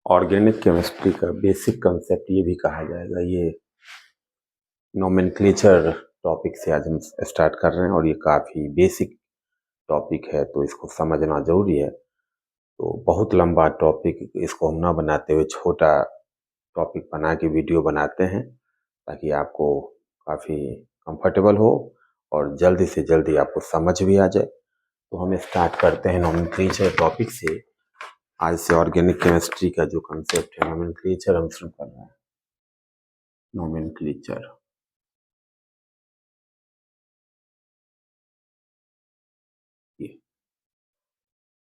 Organic chemistry का basic concept ये भी कहा जाएगा। ये नोमेनक्लेचर टॉपिक से आज हम स्टार्ट कर रहे हैं और ये काफ़ी बेसिक टॉपिक है, तो इसको समझना ज़रूरी है। तो बहुत लंबा टॉपिक इसको हम ना बनाते हुए छोटा टॉपिक बना के वीडियो बनाते हैं ताकि आपको काफ़ी कंफर्टेबल हो और जल्दी से जल्दी आपको समझ भी आ जाए। तो हम स्टार्ट करते हैं नोमेनक्लेचर टॉपिक से। आज से ऑर्गेनिक केमिस्ट्री का जो कंसेप्ट है नोमेनक्लेचर हम शुरू कर रहे हैं। Nomenclature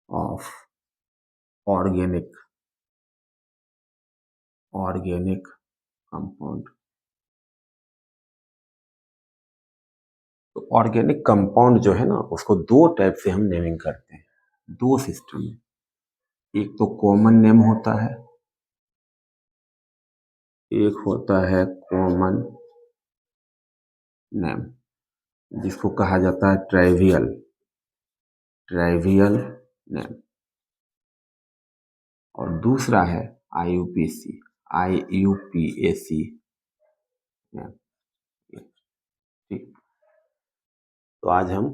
of organic compound. तो ऑर्गेनिक कंपाउंड जो है ना उसको दो टाइप से हम नेमिंग करते हैं, दो सिस्टम में। एक तो कॉमन नेम होता है, एक होता है कॉमन नेम जिसको कहा जाता है ट्राइवियल नेम, और दूसरा है आईयूपीएसी नेम। ठीक, तो आज हम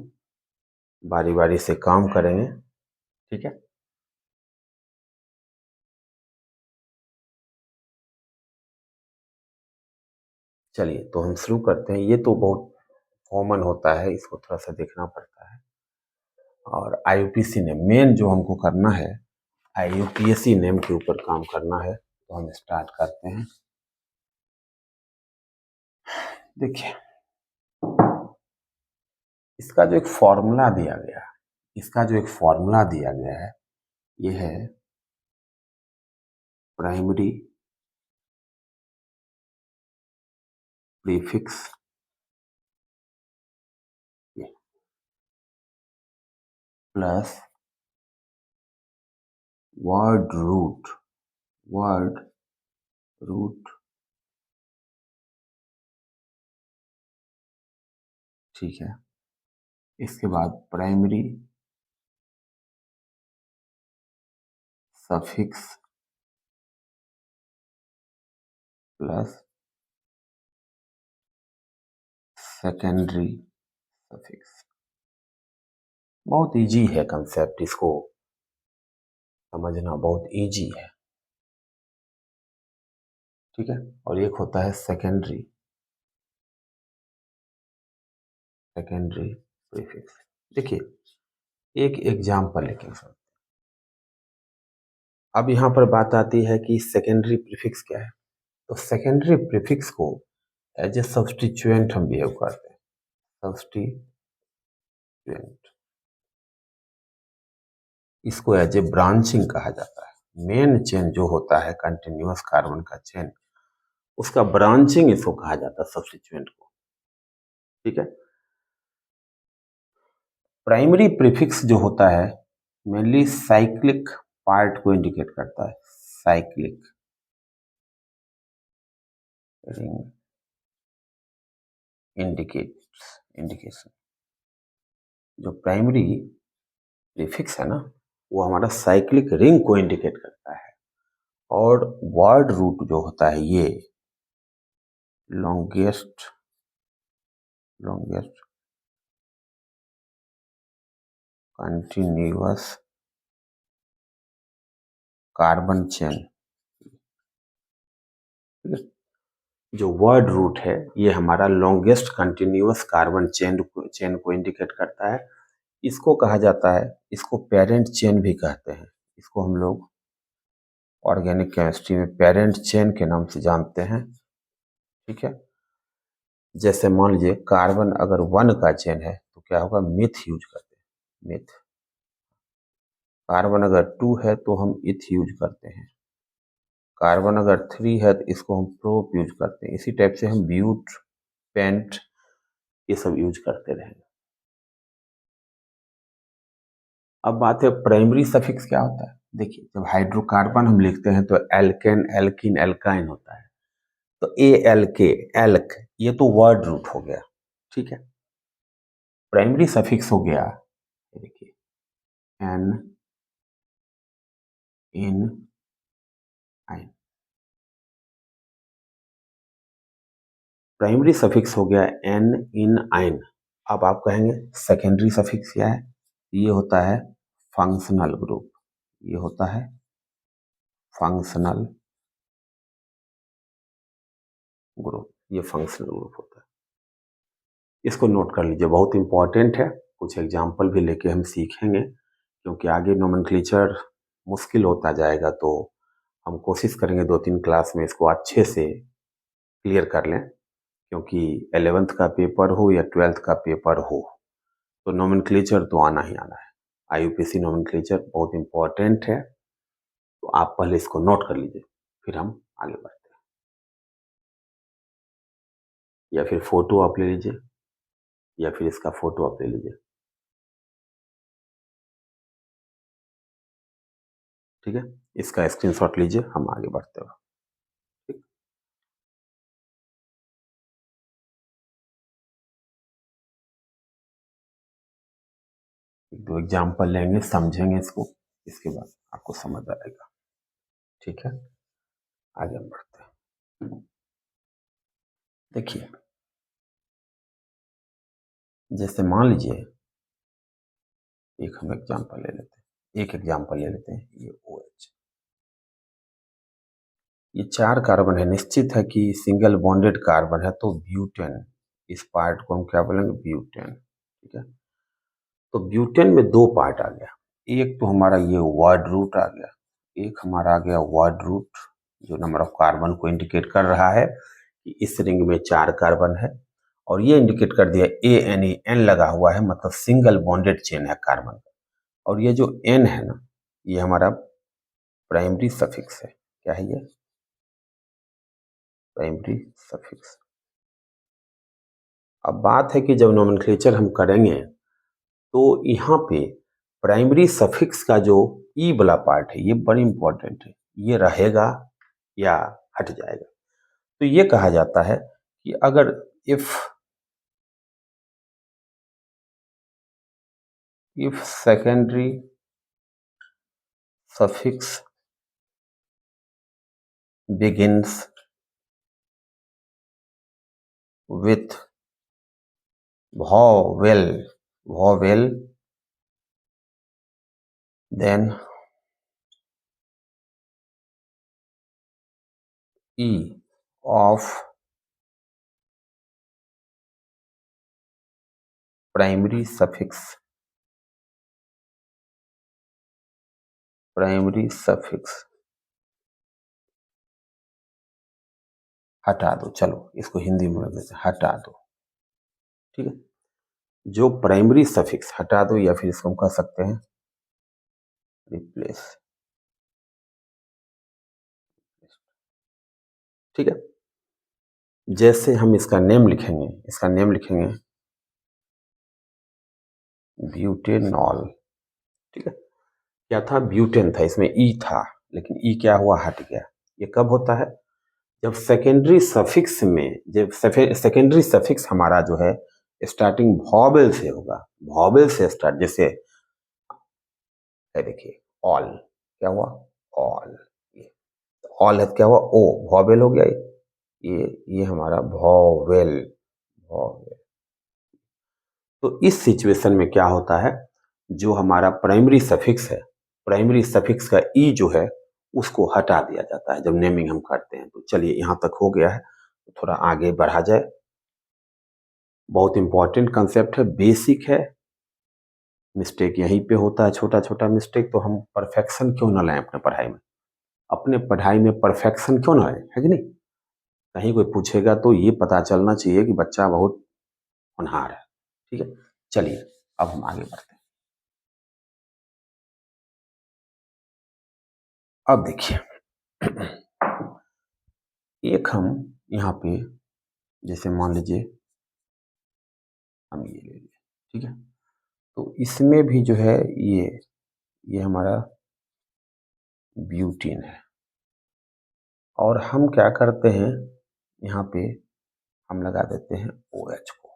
बारी बारी से काम करेंगे, ठीक है। चलिए तो हम शुरू करते हैं। ये तो बहुत कॉमन होता है, इसको थोड़ा सा देखना पड़ता है। और आईयूपीएसी नेम मेन जो हमको करना है, आईयूपीएसी नेम के ऊपर काम करना है। तो हम स्टार्ट करते हैं। देखिए इसका जो एक फॉर्मूला दिया गया है, ये है primary prefix plus word root, ठीक है। इसके बाद primary suffix plus secondary suffix. बहुत इजी है कंसेप्ट, इसको समझना बहुत इजी है, ठीक है। और एक होता है सेकेंडरी प्रीफिक्स। देखिए एक एग्जाम्पल लेके सर, अब यहाँ पर बात आती है कि सेकेंडरी प्रीफिक्स क्या है। तो सेकेंडरी प्रीफिक्स को एज ए सब्स्टिट्यूएंट हम बिहेव करते हैं, सब्स्टिट्यूएंट। इसको एज ए ब्रांचिंग कहा जाता है। मेन चेन जो होता है कंटिन्यूअस कार्बन का चेन, उसका ब्रांचिंग इसको कहा जाता है, सब्स्टिट्यूएंट को, ठीक है। प्राइमरी प्रीफिक्स जो होता है मेनली साइक्लिक पार्ट को इंडिकेट करता है, साइक्लिक रिंग इंडिकेशन। जो प्राइमरी प्रीफिक्स है ना वो हमारा साइक्लिक रिंग को इंडिकेट करता है। और वर्ड रूट जो होता है ये लॉन्गेस्ट कंटिन्यूअस कार्बन चेन, जो वर्ड रूट है ये हमारा लॉन्गेस्ट कंटिन्यूअस कार्बन चेन को इंडिकेट करता है। इसको कहा जाता है, इसको पेरेंट चेन भी कहते हैं। इसको हम लोग ऑर्गेनिक केमिस्ट्री में पेरेंट चेन के नाम से जानते हैं, ठीक है। जैसे मान लीजिए कार्बन अगर 1 का चेन है तो क्या होगा, मिथ यूज करते हैं, मिथ। कार्बन अगर 2 है तो हम इथ यूज करते हैं। कार्बन अगर 3 है तो इसको हम प्रोप यूज करते हैं। इसी टाइप से हम ब्यूट, पेंट ये सब यूज करते रहेंगे। अब बात है प्राइमरी सफिक्स क्या होता है। देखिए जब हाइड्रोकार्बन हम लिखते हैं तो एल्केन, एल्कीन, एल्काइन होता है। तो ए एल के, एल्क, ये तो वर्ड रूट हो गया, ठीक है। प्राइमरी सफिक्स हो गया, देखिए एन, इन, आइन। प्राइमरी सफिक्स हो गया एन, इन, आइन। अब आप कहेंगे सेकेंडरी सफिक्स क्या है? ये होता है फंक्शनल ग्रुप। ये होता है फंक्शनल ग्रुप। ये फंक्शनल ग्रुप होता है। इसको नोट कर लीजिए, बहुत इंपॉर्टेंट है। कुछ एग्जाम्पल भी लेके हम सीखेंगे, क्योंकि आगे नोमेनक्लेचर मुश्किल होता जाएगा, तो हम कोशिश करेंगे 2-3 क्लास में इसको अच्छे से क्लियर कर लें, क्योंकि 11th का पेपर हो या 12th का पेपर हो, तो नोमेनक्लेचर तो आना ही आना है। आईयूपीएसी नोमेनक्लेचर बहुत इंपॉर्टेंट है, तो आप पहले इसको नोट कर लीजिए, फिर हम आगे बढ़ते हैं। या फिर फोटो आप ले लीजिए, या फिर इसका फोटो आप ले लीजिए, ठीक है। इसका स्क्रीनशॉट लीजिए, हम आगे बढ़ते हैं। ठीक, एक दो एग्जाम्पल लेंगे, समझेंगे इसको, इसके बाद आपको समझ आएगा। ठीक है, आगे हम बढ़ते हैं। देखिए, जैसे मान लीजिए, एक हम एग्जाम्पल ले लेते हैं, एक एग्जाम्पल ले लेते हैं, ये OH, ये 4 कार्बन है। निश्चित है कि सिंगल बॉन्डेड कार्बन है, तो ब्यूटेन, इस पार्ट को हम क्या बोलेंगे? ब्यूटेन। ठीक है, तो ब्यूटेन में 2 पार्ट आ गया। एक तो हमारा ये वर्ड रूट आ गया, एक हमारा आ गया वर्ड रूट, जो नंबर ऑफ कार्बन को इंडिकेट कर रहा है कि इस रिंग में 4 कार्बन है, और ये इंडिकेट कर दिया ANE, एन लगा हुआ है, मतलब सिंगल बॉन्डेड चेन है कार्बन का। और ये जो N है ना, ये हमारा प्राइमरी सफिक्स है। क्या है ये? Primary suffix. अब बात है कि जब नोमेनक्लेचर हम करेंगे, तो यहाँ पे प्राइमरी सफिक्स का जो ई वाला पार्ट है, ये बड़ी इंपॉर्टेंट है। ये रहेगा या हट जाएगा? तो ये कहा जाता है कि अगर if secondary suffix begins with vowel, vowel, then E of primary suffix, primary suffix हटा दो। चलो इसको हिंदी में बोल देते हैं, हटा दो। ठीक है, जो प्राइमरी सफिक्स हटा दो, या फिर इसको हम कह सकते हैं रिप्लेस। ठीक है, जैसे हम इसका नेम लिखेंगे, इसका नेम लिखेंगे ब्यूटेनॉल। ठीक है, क्या था? ब्यूटेन था, इसमें ई था, लेकिन ई क्या हुआ? हट गया। ये कब होता है? जब सेकेंडरी सफिक्स में, जब सेकेंडरी सफिक्स हमारा जो है स्टार्टिंग वॉवेल से होगा, वॉवेल से स्टार्ट। जैसे देखिए, ऑल, क्या हुआ? ऑल। ये ऑल है, क्या हुआ? ओ, वॉवेल हो गया। ये हमारा वॉवेल, वॉवेल। तो इस सिचुएशन में क्या होता है, जो हमारा प्राइमरी सफिक्स है, प्राइमरी सफिक्स का ई जो है, उसको हटा दिया जाता है जब नेमिंग हम करते हैं। तो चलिए, यहां तक हो गया है, तो थोड़ा आगे बढ़ा जाए। बहुत इंपॉर्टेंट कंसेप्ट है, बेसिक है। मिस्टेक यहीं पे होता है, छोटा छोटा मिस्टेक। तो हम परफेक्शन क्यों ना लाएं अपने पढ़ाई में? अपने पढ़ाई में परफेक्शन क्यों ना लाएं, है कि नहीं? कहीं कोई पूछेगा तो ये पता चलना चाहिए कि बच्चा बहुत होनहार है। ठीक है, चलिए अब हम आगे बढ़ते हैं। अब देखिए, एक हम यहाँ पे, जैसे मान लीजिए हम ये ले लिए, ठीक है, तो इसमें भी जो है ये हमारा ब्यूटीन है, और हम क्या करते हैं, यहाँ पे हम लगा देते हैं OH को।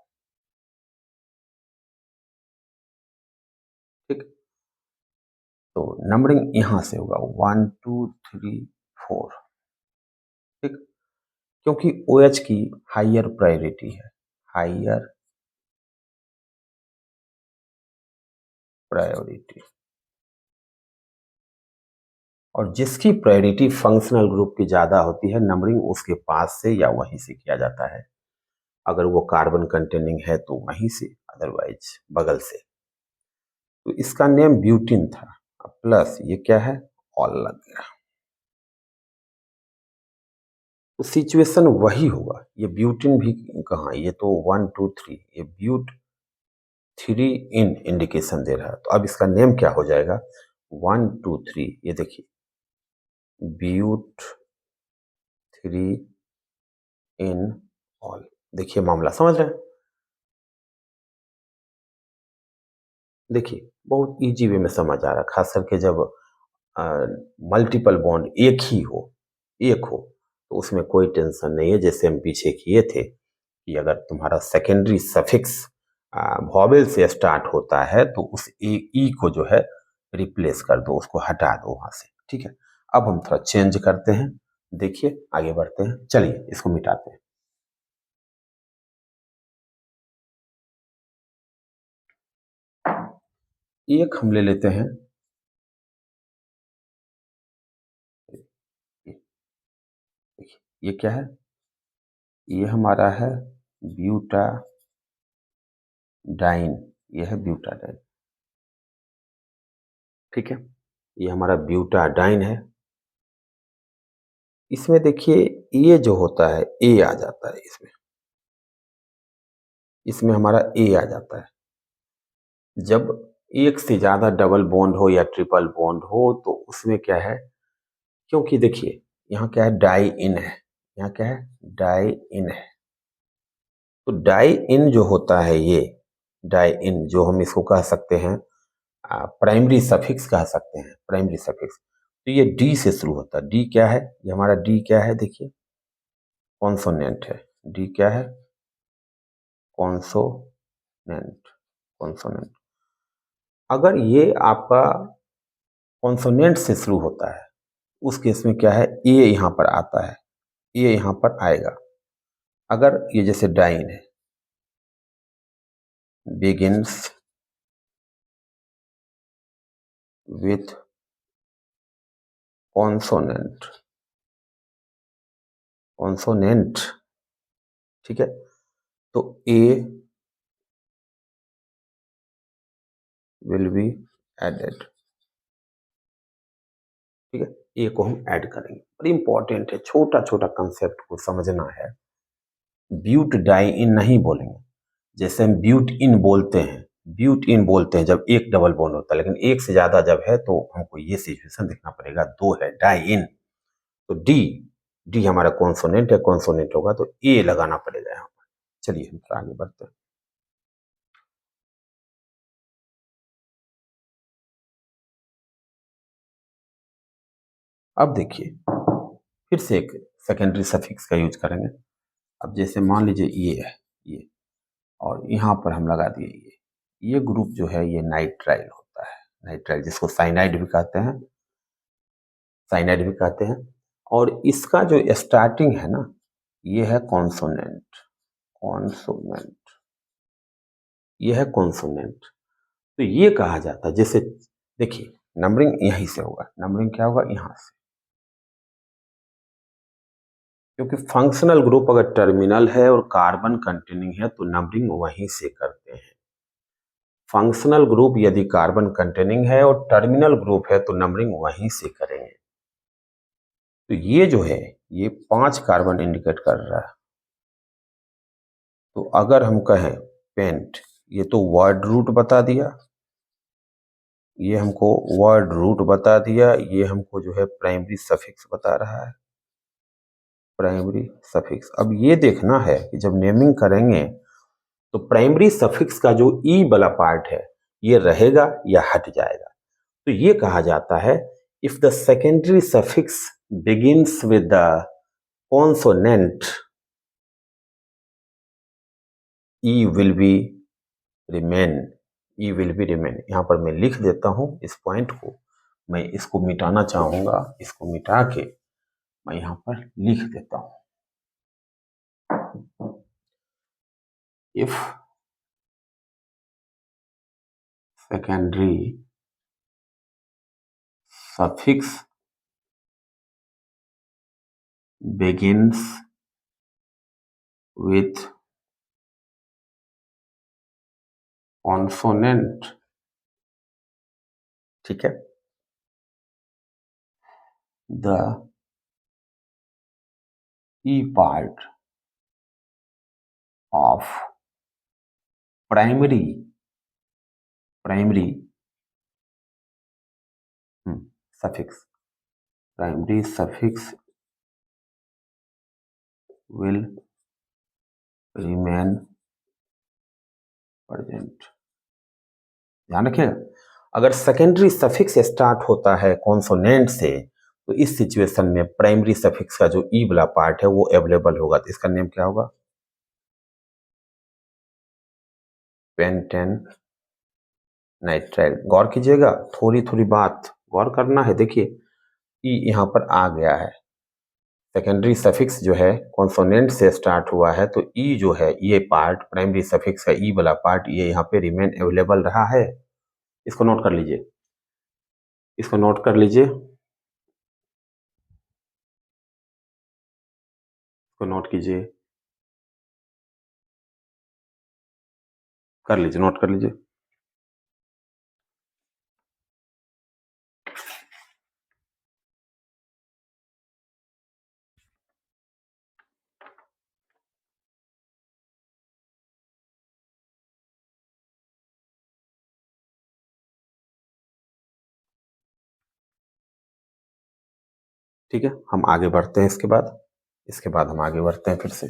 ठीक, तो नंबरिंग यहां से होगा 1 2 3 4, ठीक, क्योंकि OH की हायर प्रायोरिटी है, हायर प्रायोरिटी, और जिसकी प्रायोरिटी फंक्शनल ग्रुप की ज्यादा होती है नंबरिंग उसके पास से या वहीं से किया जाता है। अगर वो कार्बन कंटेनिंग है तो वहीं से, अदरवाइज बगल से। तो इसका नेम ब्यूटिन था, प्लस ये क्या है, ऑल लग गया। तो सिचुएशन वही होगा, ये ब्यूटिन भी कहाँ, ये तो 1 2 3, ये ब्यूट 3 इन इंडिकेशन दे रहा है। तो अब इसका नेम क्या हो जाएगा, 1 2 3, ये देखिए ब्यूट 3 इन ऑल। देखिए मामला समझ रहे हैं, देखिए बहुत इजी वे में समझ आ रहा है, खास करके जब मल्टीपल बॉन्ड एक ही हो, एक हो, तो उसमें कोई टेंशन नहीं है। जैसे हम पीछे किए थे कि अगर तुम्हारा सेकेंडरी सफिक्स वॉवेल से स्टार्ट होता है तो उस ई को जो है रिप्लेस कर दो, उसको हटा दो वहां से, ठीक है। अब हम थोड़ा चेंज करते हैं, देखिए आगे बढ़ते हैं, चलिए इसको मिटाते हैं। एक हम ले लेते हैं, ये क्या है, ये हमारा है ब्यूटाडाइन, ये है ब्यूटाडाइन, ठीक है। ये हमारा ब्यूटाडाइन है। इसमें देखिए ये जो होता है ए आ जाता है, इसमें इसमें हमारा ए आ जाता है। जब एक से ज्यादा डबल बॉन्ड हो या ट्रिपल बॉन्ड हो तो उसमें क्या है, क्योंकि देखिए यहाँ क्या है, डाई इन है, यहाँ क्या है, डाई इन है। तो डाई इन जो होता है, ये डाई इन जो हम इसको कह सकते हैं प्राइमरी सफिक्स कह सकते हैं, प्राइमरी सफिक्स। तो ये डी से शुरू होता है। डी क्या है, ये हमारा डी क्या है, देखिए कॉन्सोनेंट है। डी क्या है, कॉन्सोनेंट, कॉन्सोनेंट। अगर ये आपका कॉन्सोनेंट से शुरू होता है उस केस में क्या है, ए यहाँ पर आता है, ए यहाँ पर आएगा। अगर ये जैसे डाइन है, बिगिंस विथ कॉन्सोनेंट, कॉन्सोनेंट, ठीक है, तो ए विल बी एडेड, ठीक है। ए को हम ऐड करेंगे, बड़ी इंपॉर्टेंट है, छोटा छोटा कंसेप्ट को समझना है। ब्यूट डाई इन नहीं बोलेंगे, जैसे हम ब्यूट इन बोलते हैं, ब्यूट इन बोलते हैं जब एक डबल बॉन्ड होता है, लेकिन एक से ज्यादा जब है तो हमको ये सिचुएशन देखना पड़ेगा, दो है डाई इन। तो डी, डी हमारा कॉन्सोनेंट है, कॉन्सोनेंट होगा तो ए लगाना पड़ेगा यहाँ पर। चलिए हम आगे बढ़ते हैं। अब देखिए फिर से एक सेकेंडरी सफिक्स का यूज करेंगे। अब जैसे मान लीजिए ये है, ये, और यहाँ पर हम लगा दिए ये ग्रुप जो है ये नाइट्राइल होता है, नाइट्राइल जिसको साइनाइड भी कहते हैं, साइनाइड भी कहते हैं। और इसका जो स्टार्टिंग है ना, ये है कॉन्सोनेंट, कॉन्सोनेंट, ये है कॉन्सोनेंट। तो ये कहा जाता है, जैसे देखिए नंबरिंग यहीं से होगा, नंबरिंग क्या होगा, यहाँ से, क्योंकि फंक्शनल ग्रुप अगर टर्मिनल है और कार्बन कंटेनिंग है तो नंबरिंग वहीं से करते हैं। फंक्शनल ग्रुप यदि कार्बन कंटेनिंग है और टर्मिनल ग्रुप है तो नंबरिंग वहीं से करेंगे। तो ये जो है ये 5 कार्बन इंडिकेट कर रहा है। तो अगर हम कहें पेंट, ये तो वर्ड रूट बता दिया, ये हमको वर्ड रूट बता दिया, ये हमको जो है प्राइमरी सफिक्स बता रहा है, प्राइमरी सफिक्स। अब ये देखना है कि जब नेमिंग करेंगे तो प्राइमरी सफिक्स का जो ई वाला पार्ट है ये रहेगा या हट जाएगा। तो ये कहा जाता है if the secondary suffix begins with the consonant E will be remain, E will be remain. यहाँ पर मैं लिख देता हूँ इस पॉइंट को, मैं इसको मिटाना चाहूंगा, इसको मिटा के मैं यहां पर लिख देता हूं। If secondary suffix begins with consonant, ठीक है, the E part of primary suffix, primary suffix will remain present। ध्यान रखिएगा, अगर सेकेंडरी सफिक्स स्टार्ट होता है कॉन्सोनेंट से तो इस सिचुएशन में प्राइमरी सफिक्स का जो ई वाला पार्ट है वो अवेलेबल होगा। तो इसका नेम क्या होगा? Pentane nitrile. गौर कीजिएगा, थोड़ी थोड़ी बात गौर करना है। देखिए ई यहां पर आ गया है, सेकेंडरी सफिक्स जो है कॉन्सोनेंट से स्टार्ट हुआ है, तो ई जो है ये पार्ट प्राइमरी सफिक्स का ई वाला पार्ट ये यहाँ पे रिमेन अवेलेबल रहा है। इसको नोट कर लीजिए, इसको नोट कर लीजिए, इसको नोट कीजिए, कर लीजिए, नोट कर लीजिए। ठीक है, हम आगे बढ़ते हैं। इसके बाद हम आगे बढ़ते हैं फिर से।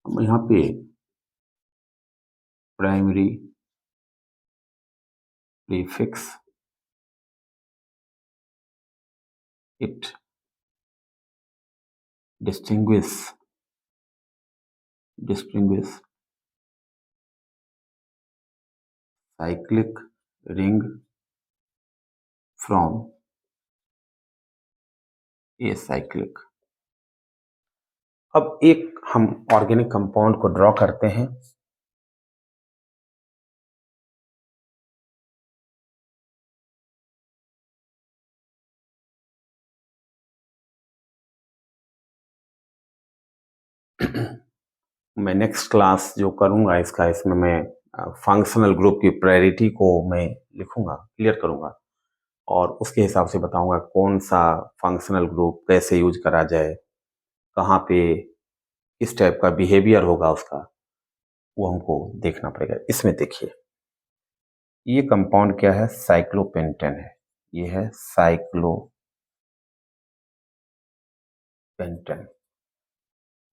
हम यहाँ पे primary prefix it distinguish cyclic ring from acyclic। अब एक हम ऑर्गेनिक कंपाउंड को ड्रॉ करते हैं। मैं नेक्स्ट क्लास जो करूंगा इसमें मैं फंक्शनल ग्रुप की प्रायोरिटी को मैं लिखूंगा, क्लियर करूंगा, और उसके हिसाब से बताऊंगा कौन सा फंक्शनल ग्रुप कैसे यूज करा जाए, कहाँ पे किस टाइप का बिहेवियर होगा उसका, वो हमको देखना पड़ेगा। इसमें देखिए ये कंपाउंड क्या है? साइक्लोपेंटेन है। ये है साइक्लोपेंटेन।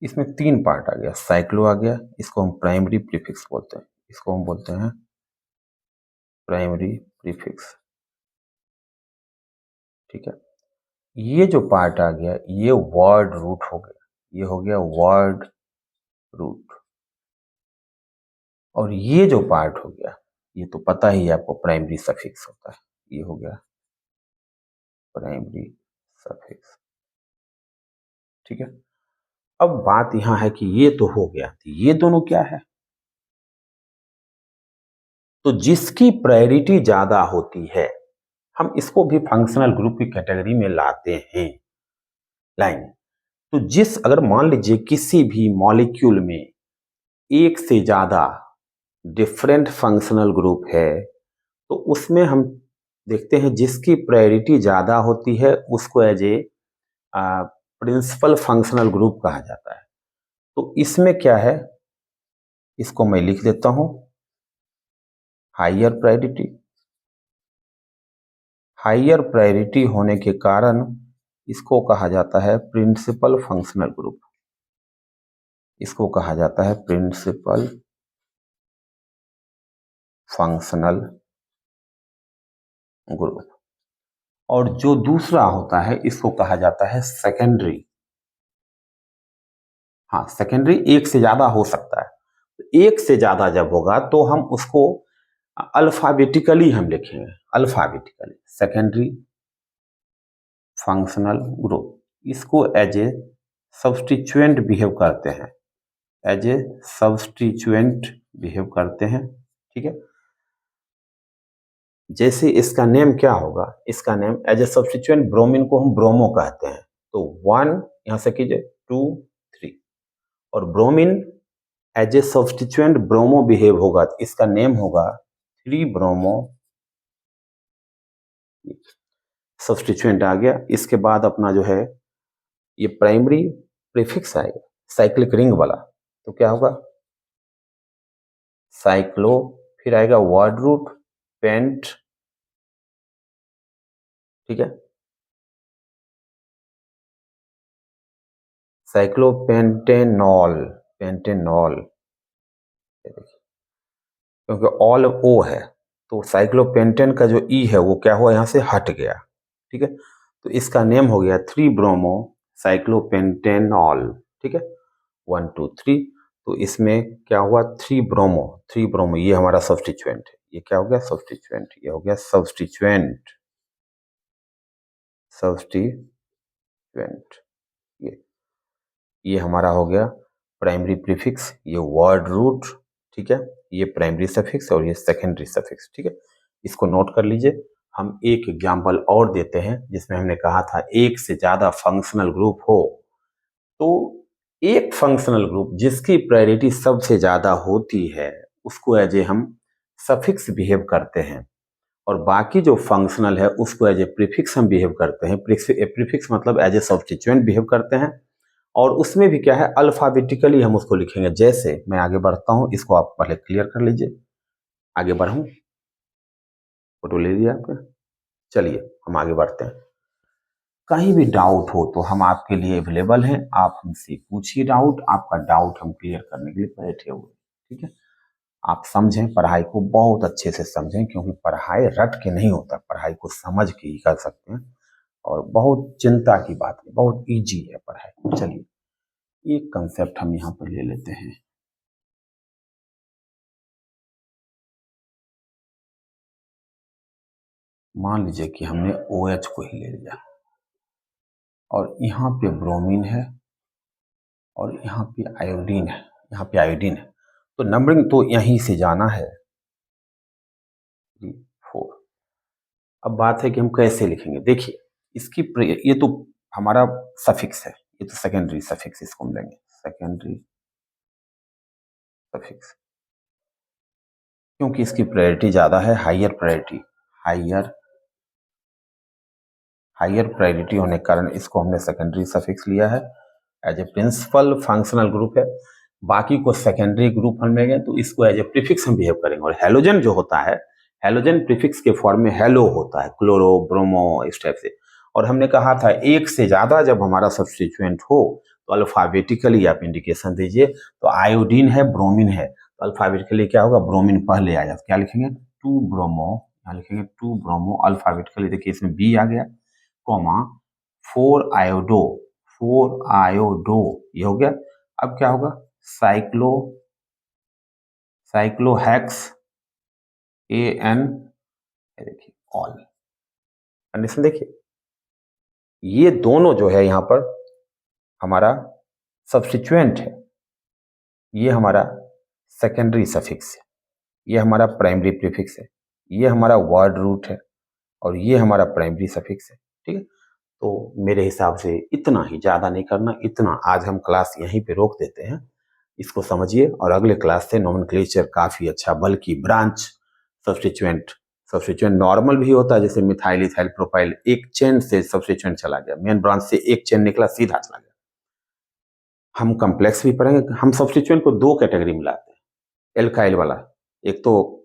इसमें तीन पार्ट आ गया, साइक्लो आ गया, इसको हम प्राइमरी प्रीफिक्स बोलते हैं, इसको हम बोलते हैं प्राइमरी प्रीफिक्स, ठीक है। ये जो पार्ट आ गया ये वर्ड रूट हो गया, ये हो गया वर्ड रूट। और ये जो पार्ट हो गया ये तो पता ही है आपको, प्राइमरी सफिक्स होता है, ये हो गया प्राइमरी सफिक्स, ठीक है। अब बात यहां है कि ये तो हो गया, ये दोनों क्या है? तो जिसकी प्रायोरिटी ज्यादा होती है हम इसको भी फंक्शनल ग्रुप की कैटेगरी में लाते हैं। लाइन तो जिस, अगर मान लीजिए किसी भी मॉलिक्यूल में एक से ज्यादा डिफरेंट फंक्शनल ग्रुप है तो उसमें हम देखते हैं जिसकी प्रायोरिटी ज्यादा होती है उसको as a principal functional group कहा जाता है। तो इसमें क्या है, इसको मैं लिख देता हूं हायर प्रायोरिटी। हायर प्रायोरिटी होने के कारण इसको कहा जाता है प्रिंसिपल फंक्शनल ग्रुप, इसको कहा जाता है प्रिंसिपल फंक्शनल ग्रुप। और जो दूसरा होता है इसको कहा जाता है सेकेंडरी। हाँ, सेकेंडरी एक से ज्यादा हो सकता है। एक से ज्यादा जब होगा तो हम उसको अल्फाबेटिकली हम लिखेंगे, अल्फाबेटिकली सेकेंडरी फंक्शनल ग्रुप। इसको एज ए सब्स्टिट्यूएंट बिहेव करते हैं, एज ए सब्स्टिट्यूएंट बिहेव करते हैं। ठीक है, जैसे इसका नेम क्या होगा, इसका name as a substituent bromine को हम ब्रोमो कहते हैं। तो 1 यहां से कीजिए, 2 3, और bromine as a substituent bromo behave होगा तो इसका नेम होगा 3 ब्रोमो। सब्स्टिट्यूएंट आ गया। इसके बाद अपना जो है ये प्राइमरी प्रीफिक्स आएगा साइक्लिक रिंग वाला, तो क्या होगा साइक्लो, फिर आएगा वर्ड रूट पेंट। ठीक है, साइक्लोपेंटेनॉल, पेंटेनॉल, क्योंकि ऑल ओ है तो साइक्लोपेंटेन का जो ई है वो क्या हुआ, यहां से हट गया। ठीक है, तो इसका नेम हो गया 3 ब्रोमो साइक्लोपेंटेनॉल। ठीक है, 1 2 3, तो इसमें क्या हुआ 3 ब्रोमो, 3 ब्रोमो, ये हमारा सब्स्टिट्यूएंट है। ये क्या हो गया सब्स्टिट्यूएंट, ये हो गया सब्स्टिट्यूएंट, सब्स्टिट्यूएंट। ये हमारा हो गया प्राइमरी प्रीफिक्स, ये वर्ड रूट। ठीक है, ये प्राइमरी सफिक्स और ये सेकेंडरी सफिक्स। ठीक है, इसको नोट कर लीजिए। हम एक एग्जांपल और देते हैं जिसमें हमने कहा था एक से ज्यादा फंक्शनल ग्रुप हो तो एक फंक्शनल ग्रुप जिसकी प्रायोरिटी सबसे ज्यादा होती है उसको एज ए हम सफिक्स बिहेव करते हैं, और बाकी जो फंक्शनल है उसको एज ए प्रीफिक्स हम बिहेव करते हैं। प्रीफिक्स मतलब एज ए सब्स्टिट्यूएंट बिहेव करते हैं, और उसमें भी क्या है अल्फाबेटिकली हम उसको लिखेंगे। जैसे मैं आगे बढ़ता हूं, इसको आप पहले क्लियर कर लीजिए। आगे बढ़ूं, फोटो ले लिया आपने, चलिए हम आगे बढ़ते हैं। कहीं भी डाउट हो तो हम आपके लिए अवेलेबल हैं, आप हमसे पूछिए डाउट, आपका डाउट हम क्लियर करने के लिए बैठे हुए। ठीक है, आप समझें, पढ़ाई को बहुत अच्छे से समझें, क्योंकि पढ़ाई रट के नहीं होता, पढ़ाई को समझ के ही कर सकते हैं, और बहुत चिंता की बात है, बहुत इजी है पढ़ाई। चलिए एक कंसेप्ट हम यहाँ पर ले लेते हैं। मान लीजिए कि हमने OH को ही ले लिया, और यहाँ पे ब्रोमीन है, और यहाँ पे आयोडीन है, यहाँ पे आयोडीन है, तो नंबरिंग तो यहीं से जाना है 3 4। अब बात है कि हम कैसे लिखेंगे। देखिए इसकी ये तो हमारा सफिक्स है, ये तो सेकेंडरी सफिक्स, इसको हम लेंगे सेकेंडरी सफिक्स, क्योंकि इसकी प्रायोरिटी ज्यादा है, हायर प्रायोरिटी, हायर प्रायोरिटी होने के कारण इसको हमने सेकेंडरी सफिक्स लिया है। As a principal functional group है, बाकी को सेकेंडरी ग्रुप हम लेंगे, तो इसको एज ए प्रीफिक्स हम बिहेव करेंगे। और हेलोजन जो होता है, हेलोजन प्रीफिक्स के फॉर्म में हेलो होता है, क्लोरो ब्रोमो इस टाइप से। और हमने कहा था एक से ज्यादा जब हमारा सब्स्टिट्यूएंट हो तो अल्फाबेटिकली आप इंडिकेशन दीजिए। तो आयोडीन है, ब्रोमीन है, तो अल्फाबेटिकली क्या होगा, ब्रोमीन पहले आएगा, क्या लिखेंगे 2 ब्रोमो, यहाँ लिखेंगे 2 ब्रोमो अल्फाबेटिकली। देखिए इसमें बी आ गया, कॉमा 4 आयोडो, 4 आयोडो, ये हो गया। अब क्या होगा साइक्लो, साइक्लोहेक्स AN, देखिए ऑल। कंडीशन देखिए, ये दोनों जो है यहाँ पर हमारा सब्स्टिट्यूएंट है, ये हमारा सेकेंडरी सफिक्स है, ये हमारा प्राइमरी प्रीफिक्स है, ये हमारा वर्ड रूट है, और ये हमारा प्राइमरी सफिक्स है। ठीक है, तो मेरे हिसाब से इतना ही, ज़्यादा नहीं करना, इतना। आज हम क्लास यहीं पे रोक देते हैं, इसको समझिए, और अगले क्लास से नोमेनक्लेचर काफ़ी अच्छा, बल्कि ब्रांच सब्स्टिट्यूएंट, सब्स्टिट्यूएंट नॉर्मल भी होता है, जैसे मिथाइल इथाइल प्रोपाइल, एक चेन से सब्स्टिट्यूएंट चला गया, मेन ब्रांच से एक चेन निकला सीधा चला गया। हम कम्प्लेक्स भी पढ़ेंगे। हम सब्स्टिट्यूएंट को 2 कैटेगरी में लाते हैं, एल्काइल वाला, एक तो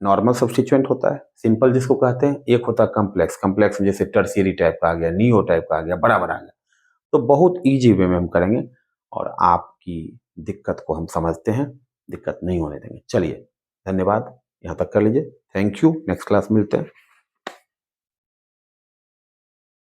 नॉर्मल सब्स्टिट्यूएंट होता है, सिंपल जिसको कहते हैं, एक होता है कम्प्लेक्स। कम्प्लेक्स में जैसे टर्शियरी टाइप का आ गया, नियो टाइप का आ गया, बराबर आ गया। तो बहुत इजी वे में हम करेंगे, और आपकी दिक्कत को हम समझते हैं, दिक्कत नहीं होने देंगे। चलिए धन्यवाद, यहाँ तक कर लीजिए। थैंक यू, नेक्स्ट क्लास मिलते हैं।